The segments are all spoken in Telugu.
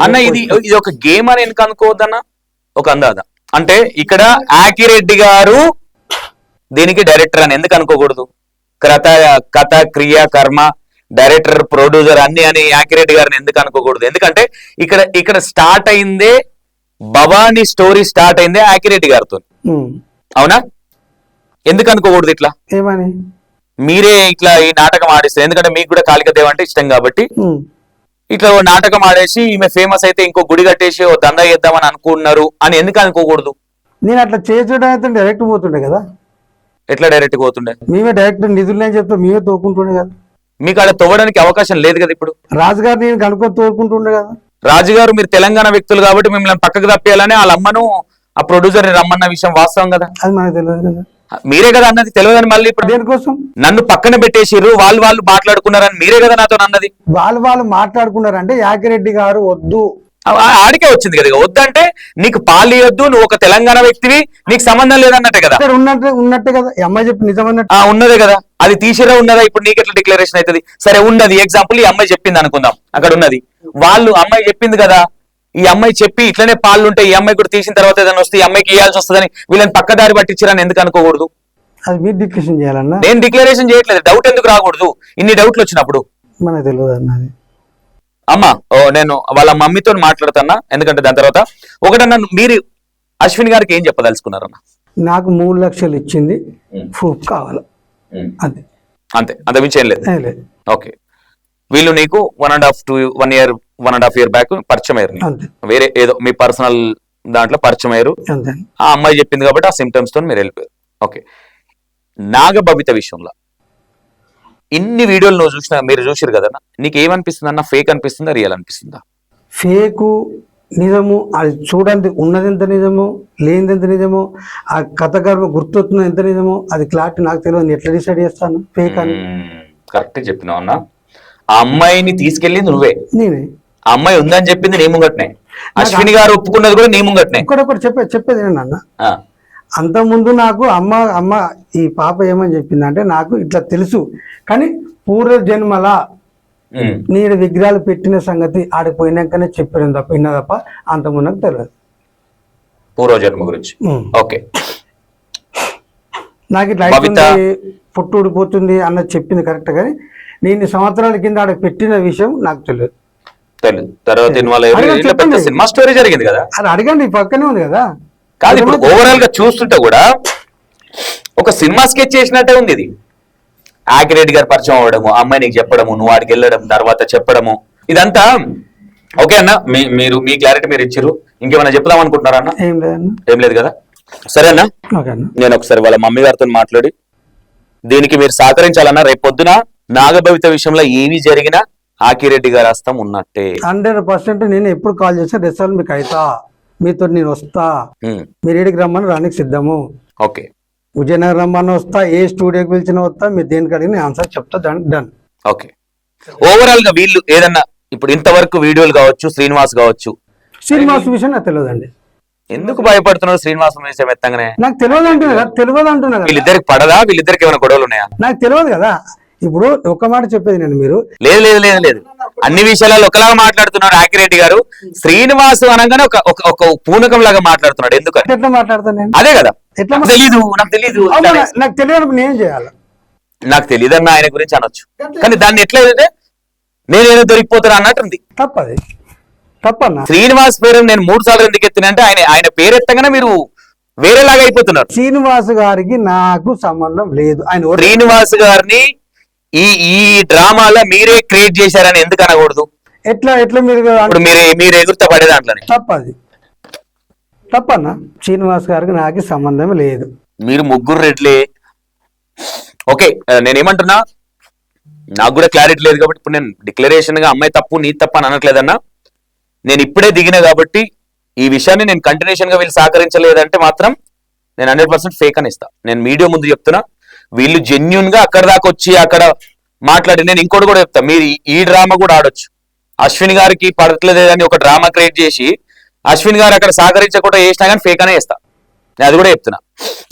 అన్న ఇది ఇది ఒక గేమ్ అని ఎందుకు అనుకోవద్దన్న ఒక అందాద అంటే ఇక్కడ ఆకిరెడ్డి గారు దీనికి డైరెక్టర్ అని ఎందుకు అనుకోకూడదు కథ క్రియ కర్మ డైరెక్టర్ ప్రొడ్యూసర్ అన్ని అని ఆకిరెడ్డి గారిని ఎందుకు అనుకోకూడదు ఎందుకంటే ఇక్కడ స్టార్ట్ అయిందే భవానీ స్టోరీ స్టార్ట్ అయిందే ఆకిరెడ్డి గారితో అవునా ఎందుకు అనుకోకూడదు ఇట్లా ఏమని మీరే ఇట్లా ఈ నాటకం ఆడిస్తారు ఎందుకంటే మీకు కూడా కాళికాదేవి అంటే ఇష్టం కాబట్టి ఇట్లా నాటకం ఆడేసి ఈమె ఫేమస్ అయితే ఇంకో గుడి కట్టేసి ఓ దందా చేద్దామని అనుకున్నారు అని ఎందుకు అనుకోకూడదు నేను అట్లా చేయడం అయితే డైరెక్ట్ పోతుండే కదా ఎట్లా డైరెక్ట్ పోతుండే మేమే డైరెక్ట్ నిధులు చెప్తా మేమే తోకుంటుండే కదా మీకు అలా తవ్వడానికి అవకాశం లేదు కదా ఇప్పుడు రాజుగారు నేను కనుక్కొని తోడుకుంటుండే కదా రాజుగారు మీరు తెలంగాణ వ్యక్తులు కాబట్టి మిమ్మల్ని పక్కకు తప్పేయాలని వాళ్ళ అమ్మను ఆ ప్రొడ్యూసర్ రమ్మన్న విషయం వాస్తవం కదా అది మనకు తెలియదు కదా మీరే కదా అన్నది తెలియదని మళ్ళీ ఇప్పుడు దేనికోసం నన్ను పక్కన పెట్టేసిర్రు వాళ్ళు మాట్లాడుకున్నారని మీరే కదా నాతో అన్నది వాళ్ళు మాట్లాడుకున్నారంటే యాకిరెడ్డి గారు వద్దు ఆడికే వచ్చింది కదా వద్దంటే నీకు పాలియొద్దు నువ్వు ఒక తెలంగాణ వ్యక్తివి నీకు సంబంధం లేదన్నట్టే కదా ఉన్నట్టే కదా అమ్మాయి చెప్పి నిజమన్నట్టు ఉన్నదే కదా అది తీసిరా ఉన్నదా ఇప్పుడు నీకు ఎట్లా డిక్లరేషన్ అవుతుంది సరే ఉన్నది ఎగ్జాంపుల్ ఈ అమ్మాయి చెప్పింది అనుకుందాం అక్కడ ఉన్నది వాళ్ళు అమ్మాయి చెప్పింది కదా ఈ అమ్మాయి చెప్పి ఇట్లనే పాలు ఉంటాయి ఈ అమ్మాయి కూడా తీసిన తర్వాత ఏదైనా వస్తే ఈ అమ్మాయికి ఇవ్వాల్సి వస్తుందని వీళ్ళని పక్కదారి పట్టించారని ఎందుకు అనుకోకూడదు అది మీరు డిక్లరేషన్ చేయాలన్నా నేను డిక్లరేషన్ చేయట్లేదు డౌట్ ఎందుకు రాకూడదు ఇన్ని డౌట్లు వచ్చినప్పుడు మనకు తెలియదు అన్నది అమ్మా నేను వాళ్ళ మమ్మీతో మాట్లాడుతున్నా ఎందుకంటే దాని తర్వాత ఒకటన్నా మీరు అశ్విన్ గారికి ఏం చెప్పదలుచుకున్నారన్న నాకు 3 లక్షలు ఇచ్చింది ప్రూఫ్ కావాలి అంతే అంతే అంతమించి ఏం లేదు ఓకే వీళ్ళు నీకు 1.5 year బ్యాక్ పరిచయం అయ్యారు వేరే ఏదో మీ పర్సనల్ దాంట్లో పరిచయం అయ్యారు ఆ అమ్మాయి చెప్పింది కాబట్టి ఆ సిమ్టమ్స్ తో మీరు వెళ్ళిపోయారు ఓకే నాగబబిత విషయంలో ఇన్ని వీడియోలు నువ్వు చూసినా మీరు చూసారు కదా నీకు ఏమనిపిస్తుంది అన్న ఫేక్ అనిపిస్తుందా రియల్ అనిపిస్తుందా ఫేకు నిజము అది చూడండి ఉన్నది ఎంత నిజమో లేనిది ఎంత నిజమో ఆ కథకర్మ గుర్తొస్తుంది ఎంత నిజమో అది క్లారిటీ నాకు తెలియదు ఎట్లా డిసైడ్ చేస్తాను ఫేక్ అని కరెక్ట్ చెప్పినావు అన్న ఆ అమ్మాయిని తీసుకెళ్ళింది నువ్వే నేనే ఆ అమ్మాయి ఉందని చెప్పింది నీ ముంగట్నే అశ్విని గారు ఒప్పుకున్నది కూడా నీ ముంగట్నే ఒకటి చెప్పేది అన్న అంత ముందు నాకు అమ్మ ఈ పాప ఏమని చెప్పిందంటే నాకు ఇట్లా తెలుసు కానీ పూర్వ జన్మల నేను విగ్రహాలు పెట్టిన సంగతి ఆడిపోయినాకనే చెప్పాను తప్ప అంత ముందు నాకు తెలియదు పూర్వజన్మ గురించి ఓకే నాకు ఇట్లా పుట్టు ఊడిపోతుంది అన్నది చెప్పింది కరెక్ట్ కానీ నేను సంవత్సరాల కింద ఆడ పెట్టిన విషయం నాకు తెలియదు తర్వాత సినిమా స్టోరీ జరిగింది కదా అది అడగండి పక్కనే ఉంది కదా కాదు ఇప్పుడు ఓవరాల్ గా చూస్తుంటే కూడా ఒక సినిమా స్కెచ్ చేసినట్టే ఉంది ఇది ఆకిరెడ్డి గారు పరిచయం అవ్వడము అమ్మాయి నీకు చెప్పడము నువ్వు ఆడికి వెళ్ళడం తర్వాత చెప్పడము ఇదంతా ఓకే అన్న మీరు మీ క్లారిటీ మీరు ఇచ్చారు ఇంకేమైనా చెప్దాం అనుకుంటున్నారా అన్న ఏం లేదు కదా సరే అన్న నేను ఒకసారి వాళ్ళ మమ్మీ గారితో మాట్లాడి దీనికి మీరు సహకరించాలన్నా రేపు పొద్దున నాగభవిత విషయంలో ఏమి జరిగినా ఆకిరెడ్డి గారు హస్తం ఉన్నట్టే 100% నేను ఎప్పుడు కాల్ చేస్తే రిసల్ట్ మీకు అవుతా మీతో నేను వస్తా మీరు ఏడికి రమ్మని రానికి సిద్ధము ఓకే విజయనగరం రమ్మని వస్తా ఏ స్టూడియోకి పిలిచిన వస్తా మీరు దేనికి అడిగిన ఆన్సర్ చెప్తా డన్ ఓకే ఓవరాల్ గా వీళ్ళు ఏదన్నా ఇప్పుడు ఇంతవరకు వీడియోలు కావచ్చు శ్రీనివాస్ కావచ్చు శ్రీనివాస్ విషయం నాకు తెలియదండి ఎందుకు భయపడుతున్నారు శ్రీనివాస్ విషయం ఎత్తంగానే నాకు తెలియదు అంటున్నా వీళ్ళిద్దరికి పడదా వీళ్ళిద్దరికి ఏమైనా గొడవలు ఉన్నాయా నాకు తెలియదు కదా ఇప్పుడు ఒక మాట చెప్పేది నేను మీరు లేదు అన్ని విషయాలలో ఒకలాగా మాట్లాడుతున్నారు ఆకిరెడ్డి గారు శ్రీనివాస్ అనగానే ఒక పూనకం లాగా మాట్లాడుతున్నాడు ఎందుకని ఎట్లా మాట్లాడతాను నేను అదే కదా తెలీదు నాకు తెలియదు నేను చేయాలి నాకు తెలియదన్న ఆయన గురించి అనొచ్చు కానీ దాన్ని ఎట్లా అయితే నేనేదో దొరికిపోతాను అన్నట్టుంది తప్పన్నా శ్రీనివాస్ పేరు నేను 3 సార్లు ఎందుకు ఎత్తినంటే ఆయన పేరు ఎత్తగానే మీరు వేరేలాగా అయిపోతున్నారు శ్రీనివాస్ గారికి నాకు సంబంధం లేదు ఆయన శ్రీనివాస్ గారిని ఈ డ్రామాలో మీరే క్రియేట్ చేశారని ఎందుకు అనకూడదు ఎట్లా మీరు ఎదురుతా పడే దాంట్లోనే తప్పన్నా శ్రీనివాస్ గారికి నాకు సంబంధం లేదు మీరు ముగ్గురు రెడ్లే ఓకే నేనేమంటున్నా నాకు కూడా క్లారిటీ లేదు కాబట్టి ఇప్పుడు నేను డిక్లరేషన్ గా అమ్మాయి తప్పు నీ తప్పు అని అనట్లేదన్నా నేను ఇప్పుడే దిగిన కాబట్టి ఈ విషయాన్ని నేను కంటిన్యూషన్ గా వీళ్ళు సహకరించలేదంటే మాత్రం నేను 100% ఫేక్ అని ఇస్తా నేను మీడియా ముందు చెప్తున్నా వీళ్ళు జెన్యున్ గా అక్కడ దాకా వచ్చి అక్కడ మాట్లాడి నేను ఇంకోటి కూడా చెప్తా మీరు ఈ డ్రామా కూడా ఆడొచ్చు అశ్విన్ గారికి పడట్లేదని ఒక డ్రామా క్రియేట్ చేసి అశ్విన్ గారు అక్కడ సహకరించకుండా చేసినా కానీ ఫేక్ అనే ఇస్తా నేను అది కూడా చెప్తున్నా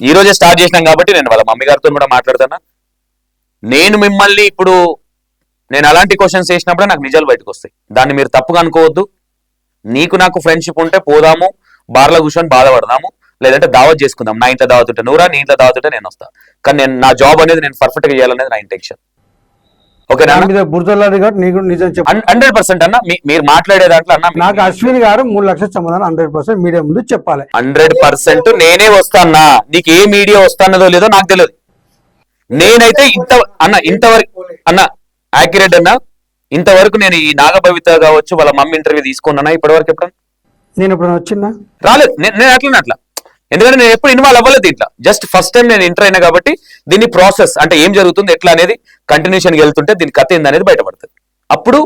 ఈ రోజే స్టార్ట్ చేసినాం కాబట్టి నేను వాళ్ళ మమ్మీ గారితో కూడా మాట్లాడుతున్నా నేను మిమ్మల్ని ఇప్పుడు నేను అలాంటి క్వశ్చన్స్ చేసినప్పుడే నాకు నిజాలు బయటకు వస్తాయి దాన్ని మీరు తప్పుగా అనుకోవద్దు నీకు నాకు ఫ్రెండ్షిప్ ఉంటే పోదాము, బార్లో కూర్చొని బాధపడదాము, లేదంటే దావత్ చేసుకుందాం. నా ఇంట్లో దావత్ ఉంటే నువ్వురా, నీ ఇంట్లో దావత్ ఉంటే నేను వస్తా. కానీ నేను నా జాబ్ అనేది నేను పర్ఫెక్ట్ గా చేయాలనేది నా ఇంటెన్షన్. ఓకే, దాని మీద బురదలాడి కాబట్టి నీకు నిజం చెప్పు. 100% అన్న. మీరు మాట్లాడే దాంట్లో అన్న నాకు అశ్విని గారు 3 లక్షల సమాధానం 100% మీడియా ముందు చెప్పాలి. 100% నేనే వస్తానా. నీకు ఏ మీడియా వస్తానదో లేదో నాకు తెలియదు. నేనైతే ఇంతవరకు అన్న యాక్యురేట్ అన్న, ఇంతవరకు నేను ఈ నాగభవిత కావచ్చు వాళ్ళ మమ్మీ ఇంటర్వ్యూ తీసుకున్నానా ఇప్పటివరకు ఎప్పుడన్నా? నేను ఎప్పుడైనా వచ్చిందా? రాలేదు. నేను అట్లా ఎందుకంటే నేను ఎప్పుడు ఇన్వాల్వ్ అవ్వలేదు ఇట్లా. జస్ట్ ఫస్ట్ టైం నేను ఎంటర్ అయినా కాబట్టి దీని ప్రాసెస్ అంటే ఏం జరుగుతుంది ఎట్లా అనేది కంటిన్యూషన్ వెళ్తుంటే దీని కథ ఏందనేది బయటపడుతుంది. అప్పుడు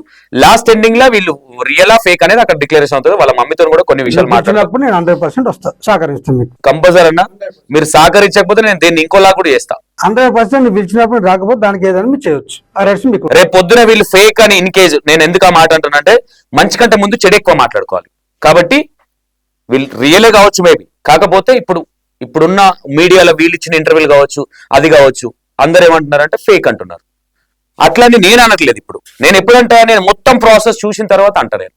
లాస్ట్ ఎండింగ్ లా వీళ్ళు రియల్ ఫేక్ అనేది అక్కడ డిక్లరేషన్ అవుతుంది. వాళ్ళ మమ్మీతో కూడా కొన్ని విషయాలు మాట్లాడినప్పుడు నేను 100% వస్తా, సహకరిస్తాను మీకు. కంపల్సరీ అన్న. మీరు సహకరించకపోతే నేను దీన్ని ఇంకోలా కూడా చేస్తా. 100% పిలిచినప్పుడు రాకపోతే దానికి ఏదైనా మీరు చేయొచ్చు. ఆ రైట్స్ మీకు. రేపు పొద్దున వీళ్ళు ఫేక్ అని ఇన్ కేసు నేను ఎందుకు ఆ మాట అంటున్నానంటే మంచి కంటే ముందు చెడు ఎక్కువ మాట్లాడుకోవాలి. కాబట్టి వీళ్ళు రియలే కావచ్చు మేబీ, కాకపోతే ఇప్పుడున్న మీడియాలో వీళ్ళు ఇచ్చిన ఇంటర్వ్యూలు కావచ్చు, అది కావచ్చు, అందరు ఏమంటున్నారంటే ఫేక్ అంటున్నారు. అట్లని నేను అనట్లేదు. ఇప్పుడు నేను ఎప్పుడంటే నేను మొత్తం ప్రాసెస్ చూసిన తర్వాత అంటాను.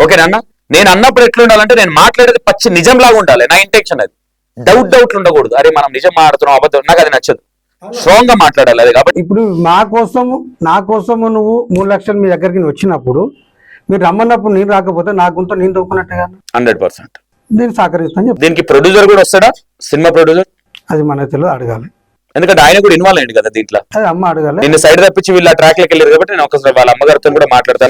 ఓకేనా? నేను అన్నప్పుడు ఎట్లా ఉండాలంటే నేను మాట్లాడేది పచ్చి నిజంలాగా ఉండాలి. నా ఇంటెన్షన్ అది. డౌట్లు ఉండకూడదు. అరే మనం నిజం మాట్లాడుతున్నాం, అబద్ధం, నాకు అది నచ్చదు. స్ట్రాంగ్ గా మాట్లాడాలి అది. కాబట్టి ఇప్పుడు నా కోసము నువ్వు 3 లక్షలు మీ దగ్గరికి వచ్చినప్పుడు మీరు రమ్మన్నప్పుడు నేను రాకపోతే నా గుంత నేను దొక్కున్నట్టే కదా. 100% నేను సహకరిస్తాను. దీనికి ప్రొడ్యూసర్ కూడా వస్తాడా? సినిమా ప్రొడ్యూసర్ అది మనకు తెలియదు, అడగాలి. ఎందుకంటే ఆయన కూడా ఇన్వాల్వ్ అయ్యింది కదా దీంట్లో. అది అమ్మ అడగాలి. నిన్ను సైడ్ తప్పించి వీళ్ళు ఆ ట్రాక్ లకి వెళ్ళారు కాబట్టి నేను ఒకసారి వాళ్ళ అమ్మగారితో కూడా మాట్లాడతాను.